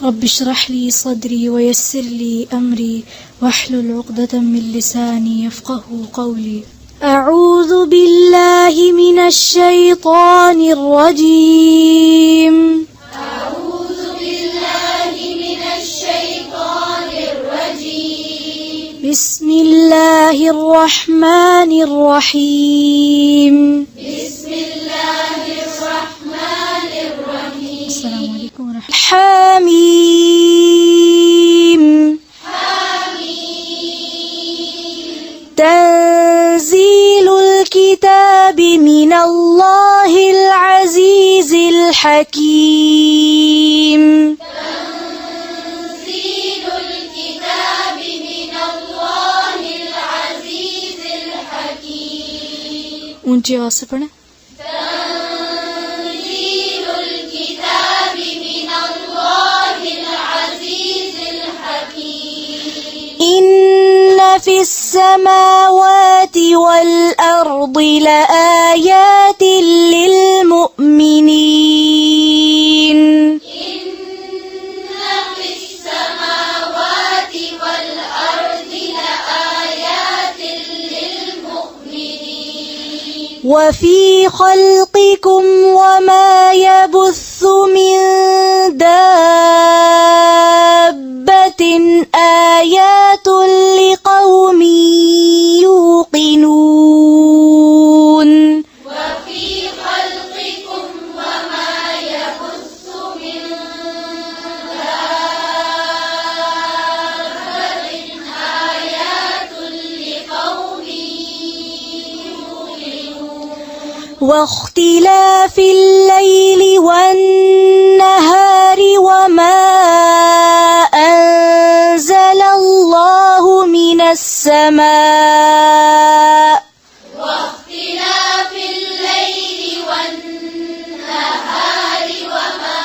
رب اشرح لي صدري ويسر لي أمري واحلل عقدة من لساني يفقه قولي. أعوذ بالله من الشيطان الرجيم. أعوذ بالله من الشيطان الرجيم. بسم الله الرحمن الرحيم. بسم الله الرحمن الرحيم. السلام عليكم ورحمة الله. حميم. تنزيل الكتاب من الله العزيز الحكيم. تنزيل الكتاب من الله العزيز الحكيم. ऊंची आवाज से पढ़ें. تنزيل الكتاب من الله العزيز الحكيم. إن في السماوات والأرض لآيات للمؤمنين. إن في السماوات والأرض لآيات للمؤمنين. وفي خلقكم وما يبث من دابة آيات لقوم يوقنون. وفي خلقكم وما يبث من دابة آيات لقوم يوقنون. واختلاف الليل والنهار وما أنزل الله من السماء. واختلاف الليل والنهار وما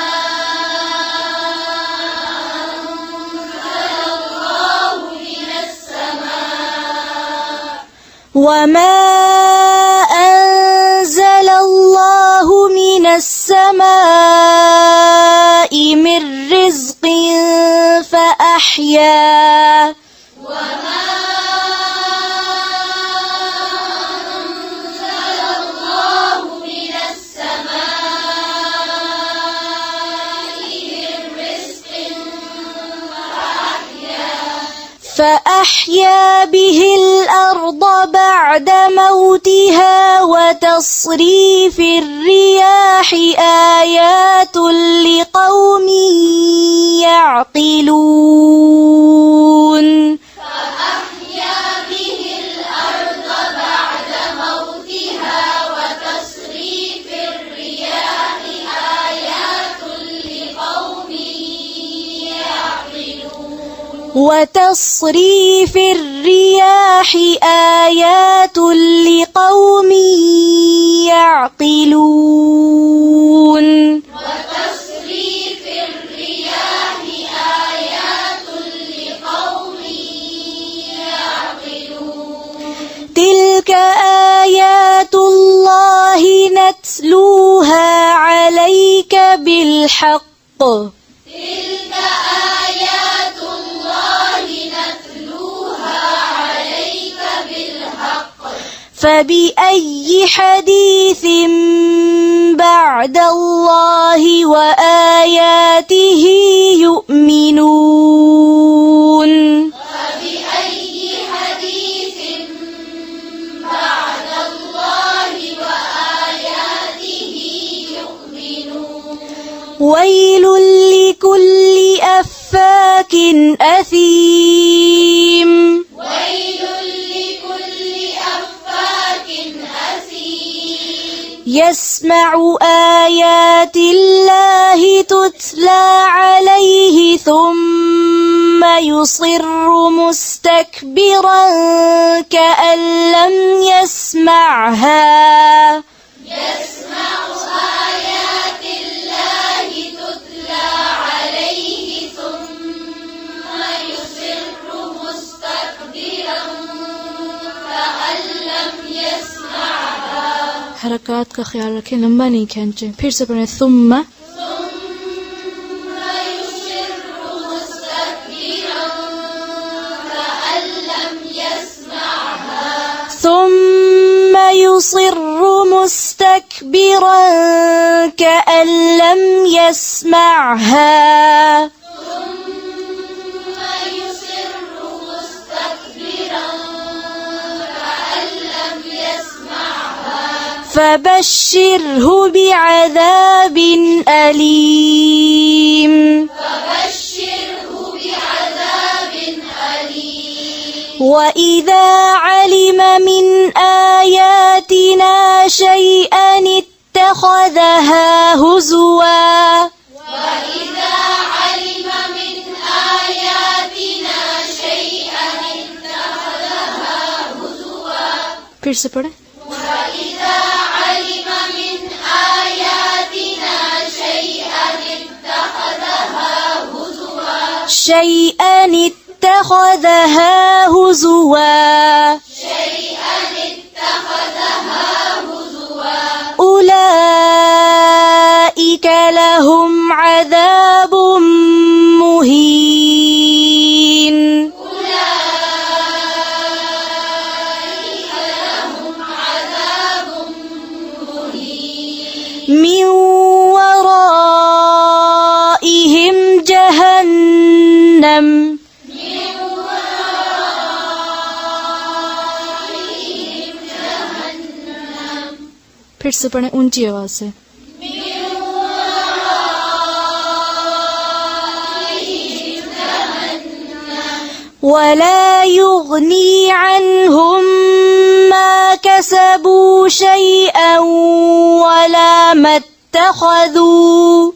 أنزل الله من السماء. وما أنزل الله من السماء من رزق فأحيا. وما أنزل الله من السماء من رزق فأحيا به الأرض بعد موتها وتصريف الرياح آيات لقوم يعقلون. فأحيا به الأرض بعد موتها وتصريف الرياح آيات لقوم يعقلون. وتصريف الرياح آيات لقوم يعقلون. وتصريف الرياح آيات لقوم يعقلون. تلك آيات الله نتلوها عليك بالحق. تلك آيات الله نتلوها عليك بالحق. فبأي حديث بعد الله وآياته يؤمنون. فبأي حديث بعد الله وآياته يؤمنون. ويل لكل أفاك أثيم. ويل لكل أفاك أثيم. يسمع آيات الله تتلى عليه ثم يصر مستكبرا كأن لم يسمعها. يسمع آيات الله تتلى عليه ثم يصر مستكبرا كأن لم يسمعها. حركات का ख्याल रखें, लंबा नहीं खींचे. फिर से पढ़ें. ثم ثم يصر ثم يصر مستكبرا كأن لم يسمعها فبشره بعذاب أليم وإذا علم من آياتنا شيئا اتخذها هزوا फिर से पढ़े شيئا اتخذها هزوا أولئك لهم عذاب مهين من ورائهم جهنم फिर से पढ़े ऊंची आवाज से ولا يغني عنهم ما كسبوا شيئا ولا ما اتخذوا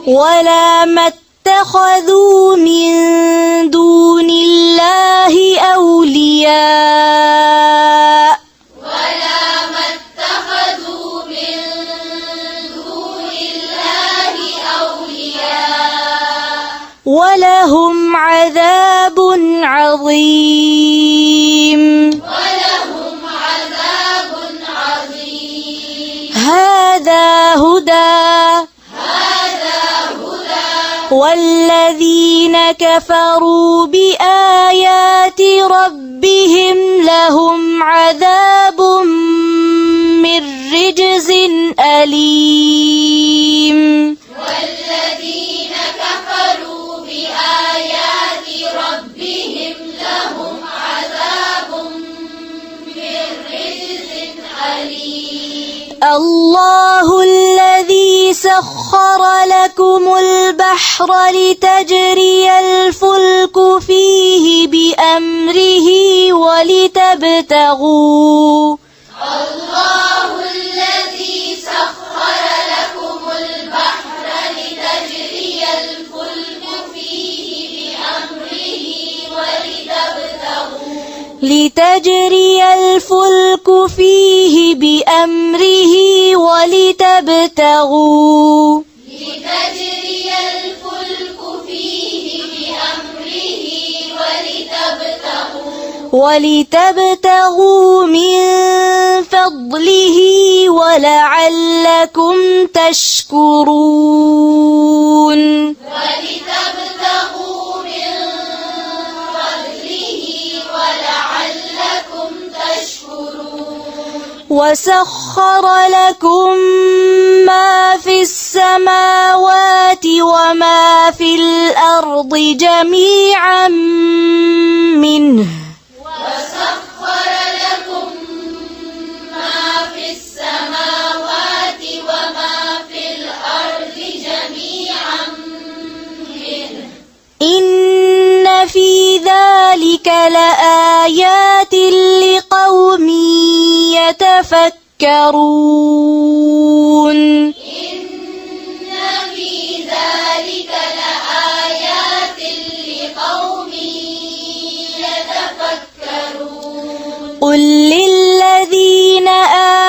ولا ما اتخذوا من دون الله أولياء ولهم عذاب عظيم هذا هدى والذين كفروا بآيات ربهم لهم عذاب من رجز أليم الله الذي سخر لكم البحر لتجري الفلك فيه بأمره ولتبتغوا لتجري الفلك فيه بأمره ولتبتغوا من فضله ولعلكم تشكرون وسخر لكم ما في السماوات وما في الأرض جميعا منه إن في ذلك لآيات لقوم يتفكرون قل للذين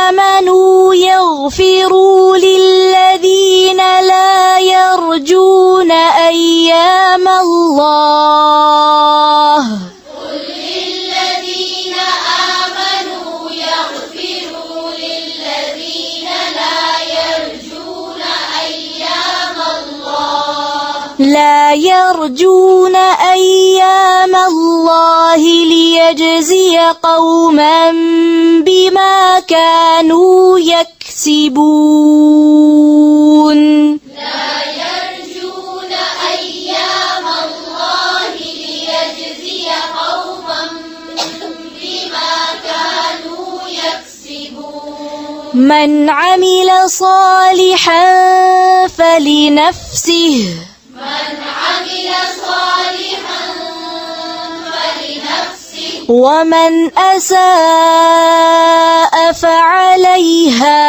آمنوا يغفروا للذين لا يرجون أيام الله لا يرجون أيام الله ليجزي قوما بما كانوا يكسبون لا يرجون أيام الله ليجزي قوما بما كانوا يكسبون من عمل صالحا فلنفسه ومن أساء فعليها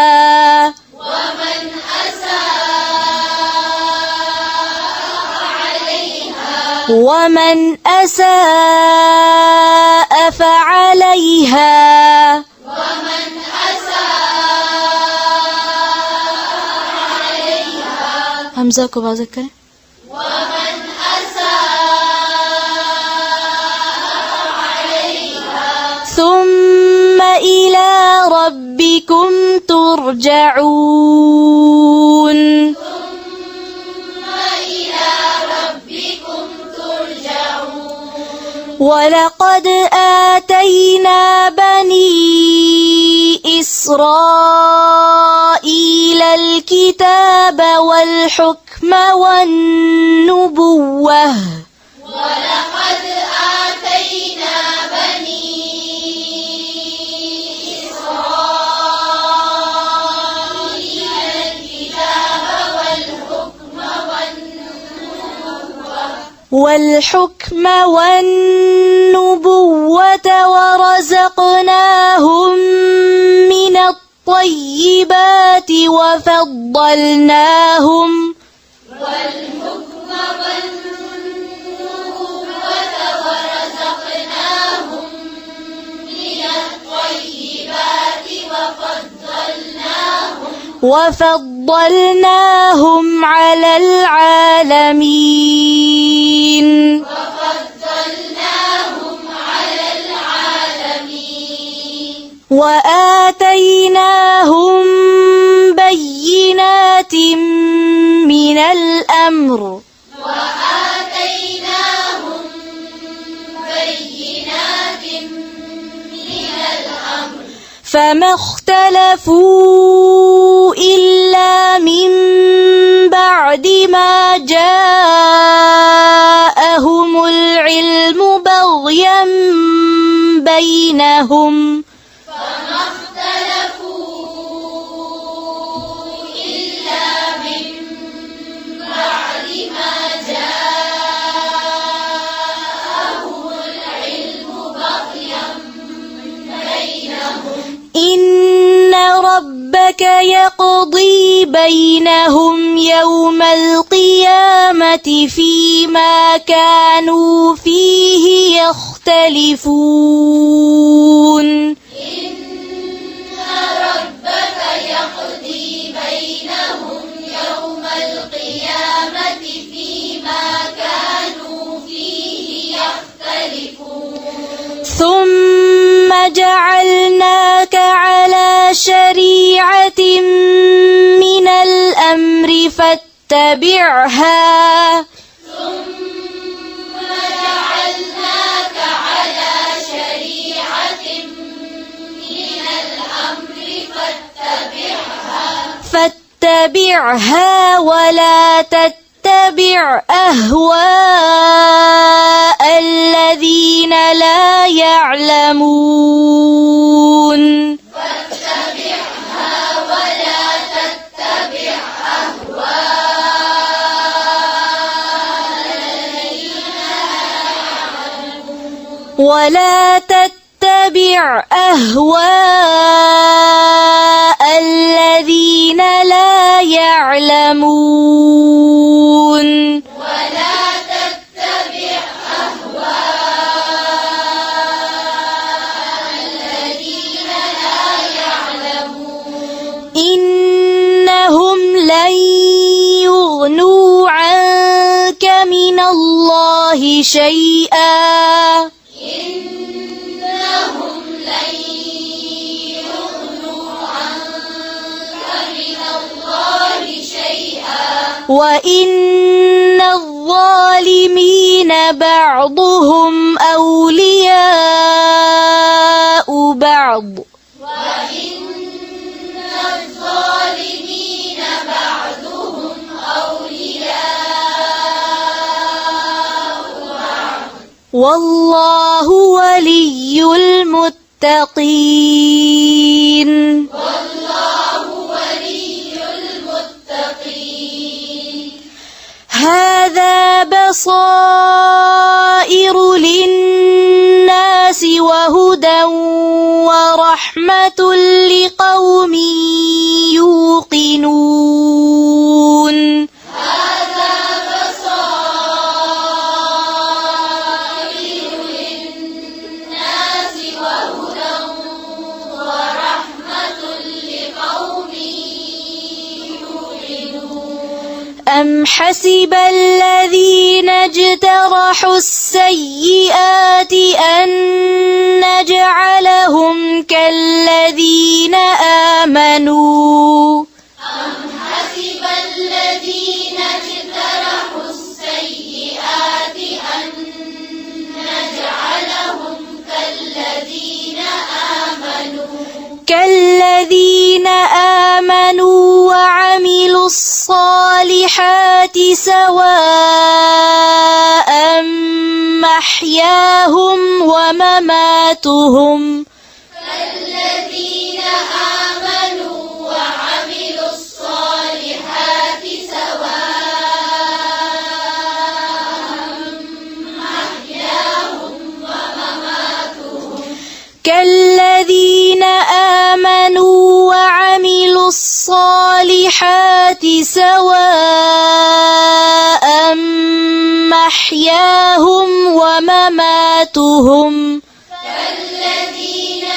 همزة को वाज़ह करें ثم إلى ربكم ترجعون ولقد آتينا بني إسرائيل الكتاب والحكم والنبوة ولقد آتينا بني إسرائيل الكتاب والحكم والنبوة ورزقناهم من الطيبات وفضلناهم وفضلناهم على العالمين وآتيناهم بينات من الأمر فما اختلفوا إلا من بعد ما جاءهم العلم بغيا بينهم إن ربك يقضي بينهم يوم القيامة فيما كانوا فيه يختلفون ثم جعلناك على شريعة من الأمر فاتبعها ولا تتبع أهواء الذين لا يعلمون ولا تتبع أهواء الذين لا يعلمون إنهم لن يغنوا عنك من الله شيئا وإن الظالمين بعضهم أولياء بعض وإن الظالمين بعضهم أولياء بعض والله ولي المتقين والله ولي المتقين هذا بصائر للناس وهدى ورحمة لقوم يوقنون هذا بصائر للناس وهدى ورحمة لقوم يوقنون أم حسب الذين اجترحوا السيئات أن نجعلهم كالذين آمنوا أم حسب الذين اجترحوا السيئات أن نجعلهم كالذين آمنوا وعملوا الصالحات سواء محياهم ومماتهم كالذين آمنوا وعملوا الصالحات سواء محياهم ومماتهم كالذين آمنوا وعملوا الصالحات سواء محياهم ومماتهم كالذين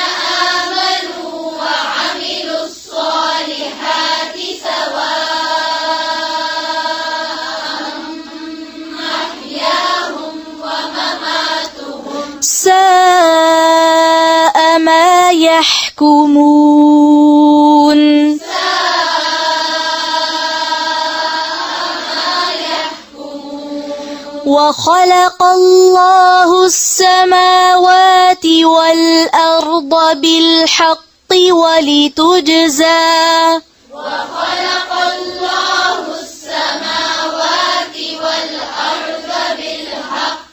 آمنوا وعملوا الصالحات سواء محياهم ومماتهم ساء ما يحكمون وخلق الله السماوات والأرض بالحق ولتجزى وخلق الله السماوات والأرض بالحق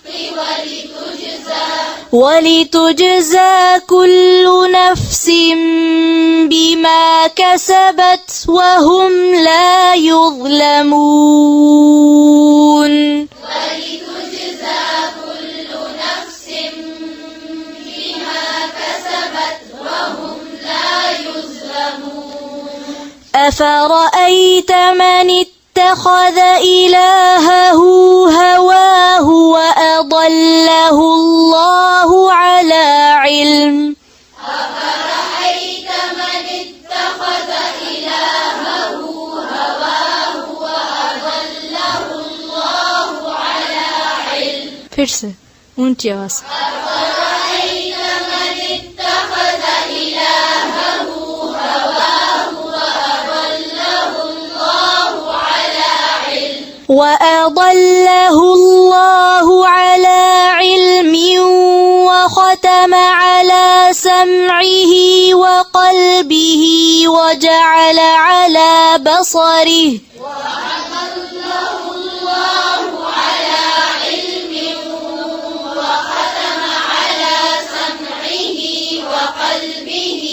ولتجزى كل نفس بما كسبت وهم لا يظلمون ولتجزى كل نفس بما كسبت وهم لا يظلمون أفرأيت من اتخذ إلهه هواه وأضله الله على علم أفرأيت من اتخذ إلهه هواه وأضله الله على علم फिर से ऊंची आवाज से أفرأيت من اتخذ إلهه هواه وأضله الله على علم وختم على سمعه وقلبه وجعل على بصره وأضله الله على علم وختم على سمعه وقلبه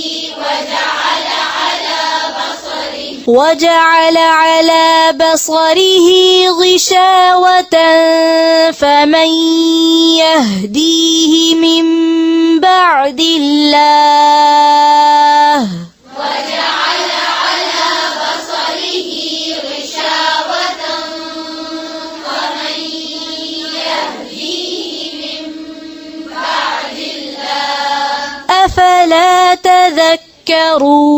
وجعل على بصره غشاوة فمن يهديه من بعد الله وجعل على بصره غشاوة فمن يهديه من بعد الله أفلا تذكرون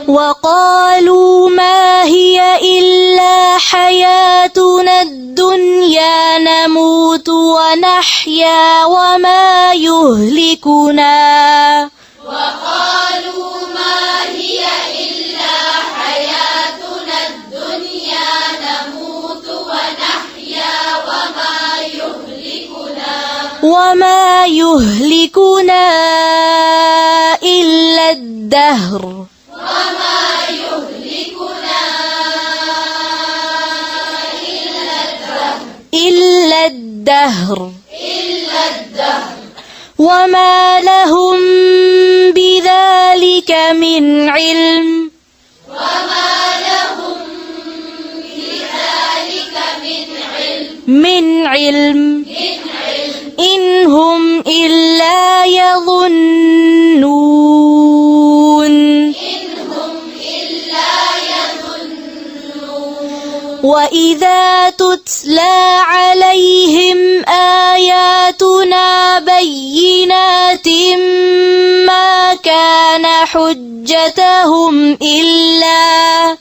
وقالوا ما هي إلا حياتنا الدنيا نموت ونحيا وما يهلكنا وقالوا ما هي إلا حياتنا الدنيا وما يهلكنا إلا الدهر إلا الدهر وما لهم بذلك من علم إن هم إلا يظنون وإذا تتلى عليهم آياتنا بينات ما كان حجتهم إلا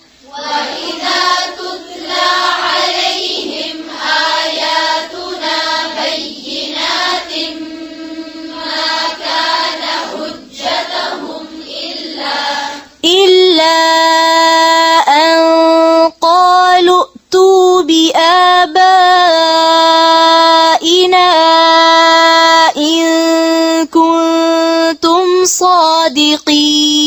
أن قالوا ائتوا بآبائنا إن كنتم صادقين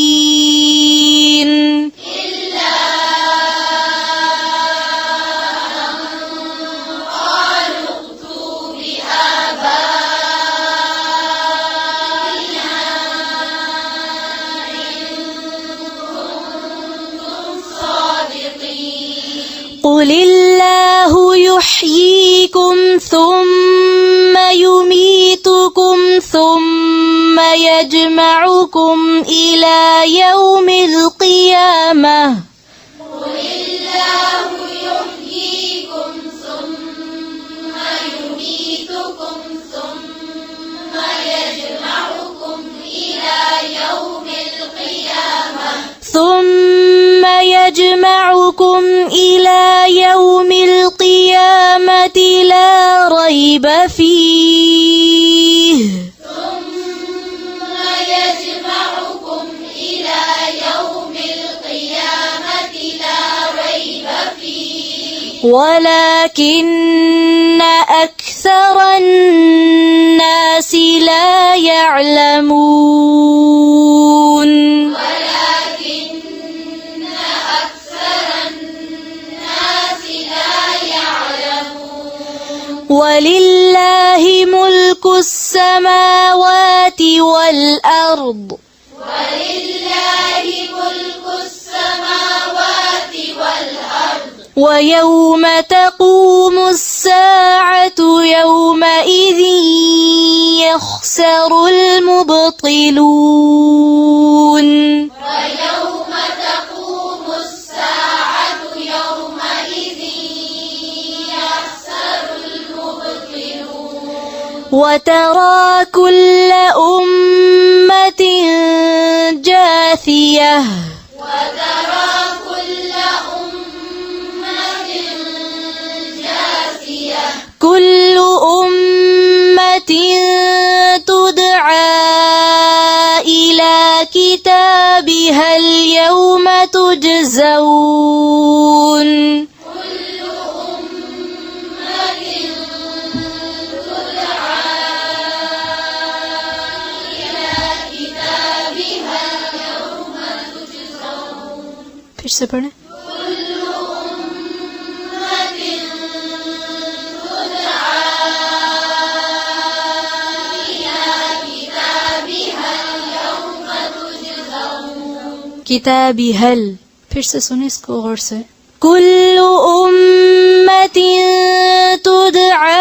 قل الله يحييكم ثم يميتكم ثم يجمعكم إلى يوم القيامة لا ريب فيه ولكن أكثر الناس لا يعلمون ولله ملك السماوات والأرض ويوم تقوم الساعة يومئذ يخسر المبطلون وترى كل أمة جاثية كل أمة تدعى إلى كتابها اليوم تجزون फिर से पढ़ें किताबी हल फिर से सुने इसको गौर से कुल्लु उम्मतिन तुदआ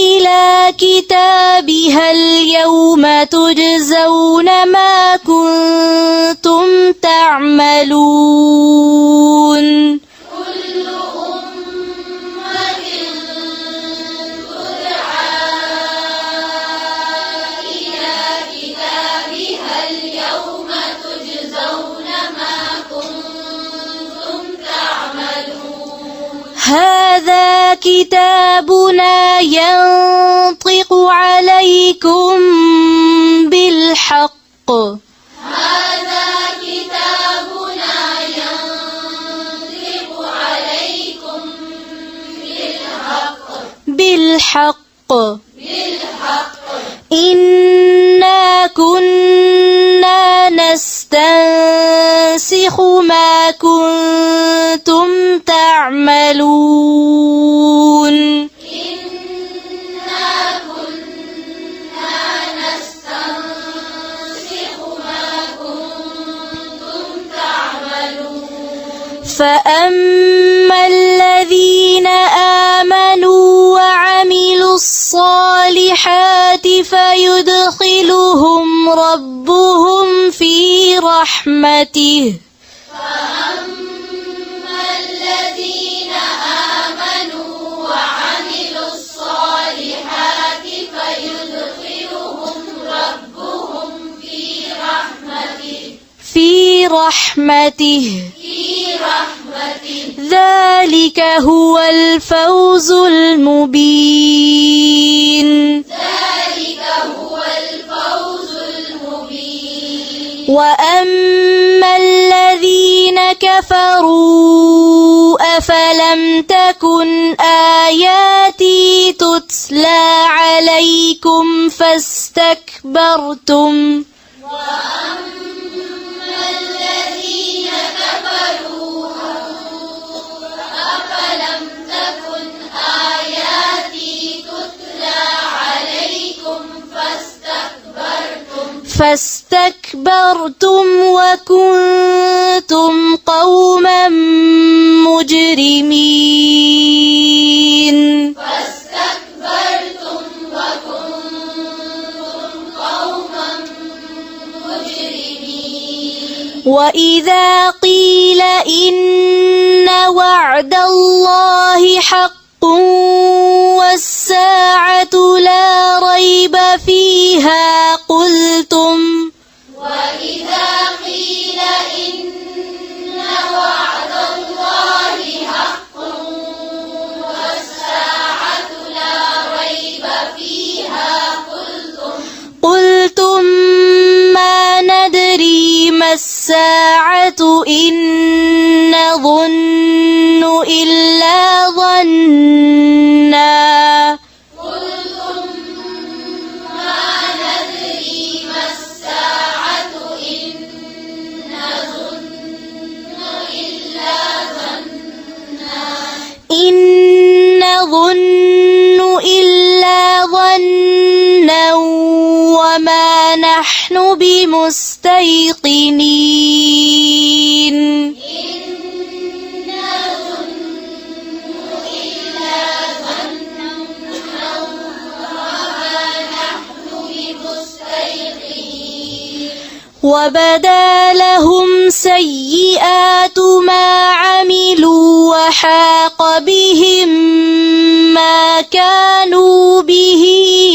इला किताबिहल यौमा तुजज़ौन मा कुंतुम तअमलून هذا كتابنا ينطق عليكم بالحق بالحق إنا كنا نستنسخ ما كنتم تعملون فأما الذين آمنوا وعملوا الصالحات فيدخلهم ربهم في رحمته فأما الذين آمنوا وعملوا الصالحات فيدخلهم ربهم في رحمته ذلك هو الفوز المبين وأما الذين كفروا أفلم تكن آياتي تتلى عليكم فاستكبرتم وكنتم قوما مجرمين وإذا قيل إن وعد الله حق والساعة لا ريب فيها قلتم ما ندري ما الساعة إن نظن إلا ظنا إن نظن إلا ظنا وما نحن بمستيقنين وبدا لهم سيئات ما عملوا وحاق بهم ما كانوا به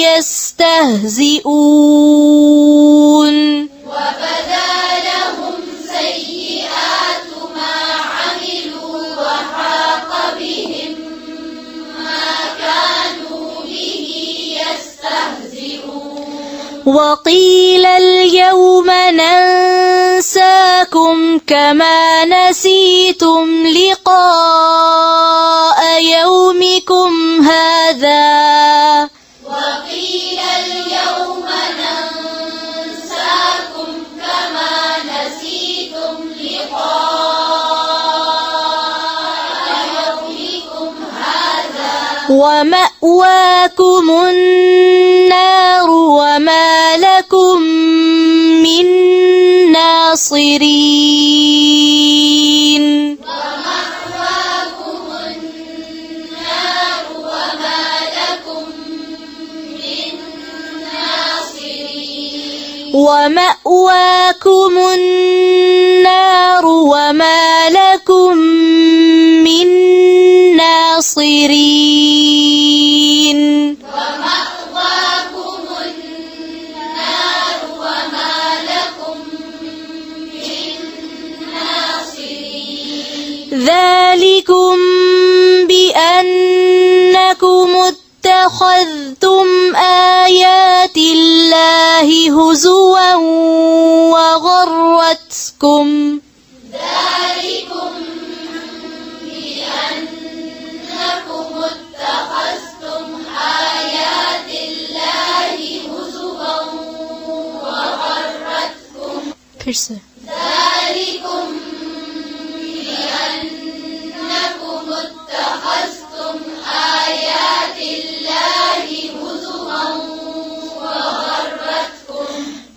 يستهزئون وقيل اليوم ننساكم كما نسيتم لقاء يومكم هذا ومأواكم النار وما لكم من ناصرين ومأواكم النار وما لكم من ناصرين ذلكم بأنكم اتخذتم آيات الله هزوا وغرتكم फिर से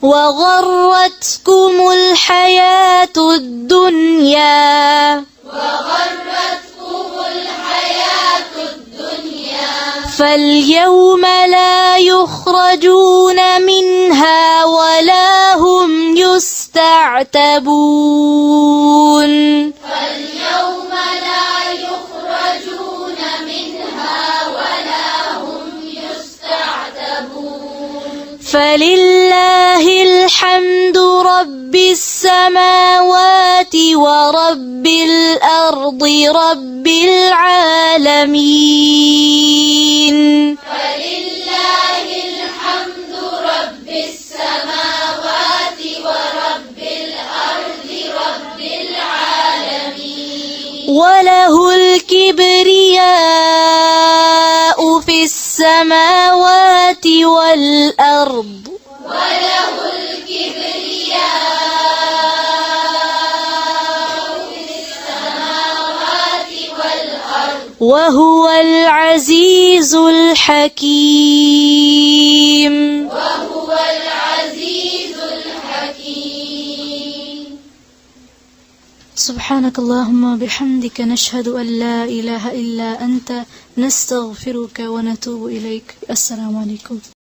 وغرتكم الحياة الدنيا فاليوم لا يخرجون منها ولا هم يستعتبون فلله الحمد رب السماوات ورب الأرض رب العالمين فلله الحمد رب السماوات ورب الأرض رب العالمين وله الكبرياء في السماوات والأرض وهو العزيز الحكيم سبحانك اللهم وبحمدك نشهد أن لا إله إلا أنت نستغفرك ونتوب إليك. السلام عليكم.